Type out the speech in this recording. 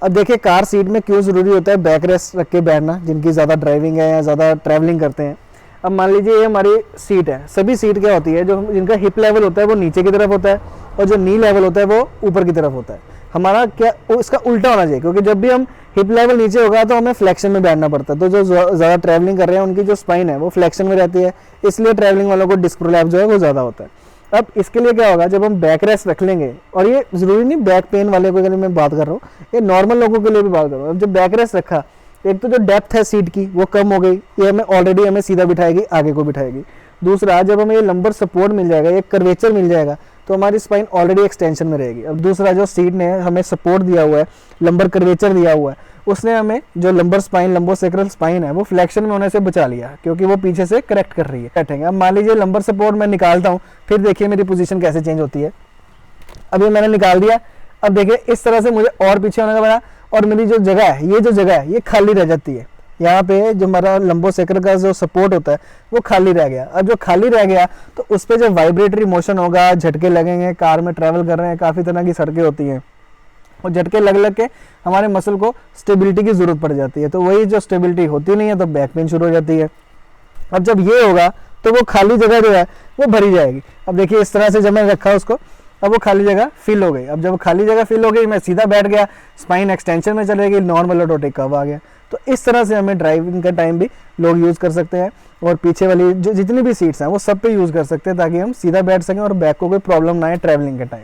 अब देखिए car seat में क्यों ज़रूरी होता है बैक रेस्ट रख के बैठना, जिनकी ज़्यादा ड्राइविंग है या ज़्यादा ट्रैवलिंग करते हैं। अब मान लीजिए ये हमारी सीट है, सभी सीट क्या होती है, जो जिनका हिप लेवल होता है वो नीचे की तरफ होता है और जो नी लेवल होता है वो ऊपर की तरफ होता है। हमारा क्या इसका उल्टा होना चाहिए, क्योंकि जब भी हम हिप लेवल नीचे होगा तो हमें फ्लेक्शन में बैठना पड़ता है। तो जो ज़्यादा ट्रैवलिंग कर रहे हैं उनकी जो स्पाइन है वो फ्लेक्शन में रहती है, इसलिए ट्रैवलिंग वालों को डिस्क प्रोलैप्स जो है वो ज़्यादा होता है। अब इसके लिए क्या होगा, जब हम बैक रेस्ट रख लेंगे, और ये ज़रूरी नहीं बैक पेन वाले के लिए मैं बात कर रहा हूँ, ये नॉर्मल लोगों के लिए भी बात कर रहा हूँ। अब जब बैक रेस्ट रखा, एक तो जो डेप्थ है सीट की वो कम हो गई, ये हमें ऑलरेडी हमें सीधा बिठाएगी, आगे को बिठाएगी। दूसरा, जब हमें ये लंबर सपोर्ट मिल जाएगा, ये कर्वेचर मिल जाएगा, तो हमारी स्पाइन ऑलरेडी एक्सटेंशन में रहेगी। अब दूसरा, जो सीट ने हमें सपोर्ट दिया हुआ है, लंबर कर्वेचर दिया हुआ है, उसने हमें जो लंबर स्पाइन लंबोसेक्रल स्पाइन है वो फ्लेक्शन में होने से बचा लिया, क्योंकि वो पीछे से करेक्ट कर रही है। बैठेंगे, अब मान लीजिए लंबर सपोर्ट मैं निकालता हूँ, फिर देखिए मेरी पोजीशन कैसे चेंज होती है। अब ये मैंने निकाल दिया, अब देखिए इस तरह से मुझे और पीछे होने का बना, और मेरी जो जगह है, ये जो जगह है ये खाली रह जाती है। यहाँ पे जो हमारा लंबोसेक्रल का जो सपोर्ट होता है वो खाली रह गया। अब जो खाली रह गया तो उस पर जो वाइब्रेटरी मोशन होगा, झटके लगेंगे, कार में ट्रैवल कर रहे हैं, काफ़ी तरह की सड़कें होती हैं, और झटके लग लग के हमारे मसल को स्टेबिलिटी की ज़रूरत पड़ जाती है। तो वही जो स्टेबिलिटी होती नहीं है तो बैक पेन शुरू हो जाती है। अब जब ये होगा तो वो खाली जगह जो है वो भरी जाएगी। अब देखिए इस तरह से जब मैंने रखा उसको, अब वो खाली जगह फिल हो गई। अब जब खाली जगह फिल हो गई, मैं सीधा बैठ गया, स्पाइन एक्सटेंशन में चलेगी, नॉर्मल रोटेट कव आ गया। तो इस तरह से हमें ड्राइविंग का टाइम भी लोग यूज़ कर सकते हैं, और पीछे वाली जो जितनी भी सीट्स हैं वो सब पे यूज़ कर सकते हैं, ताकि हम सीधा बैठ सकें और बैक को कोई प्रॉब्लम ना आए ट्रैवलिंग के टाइम।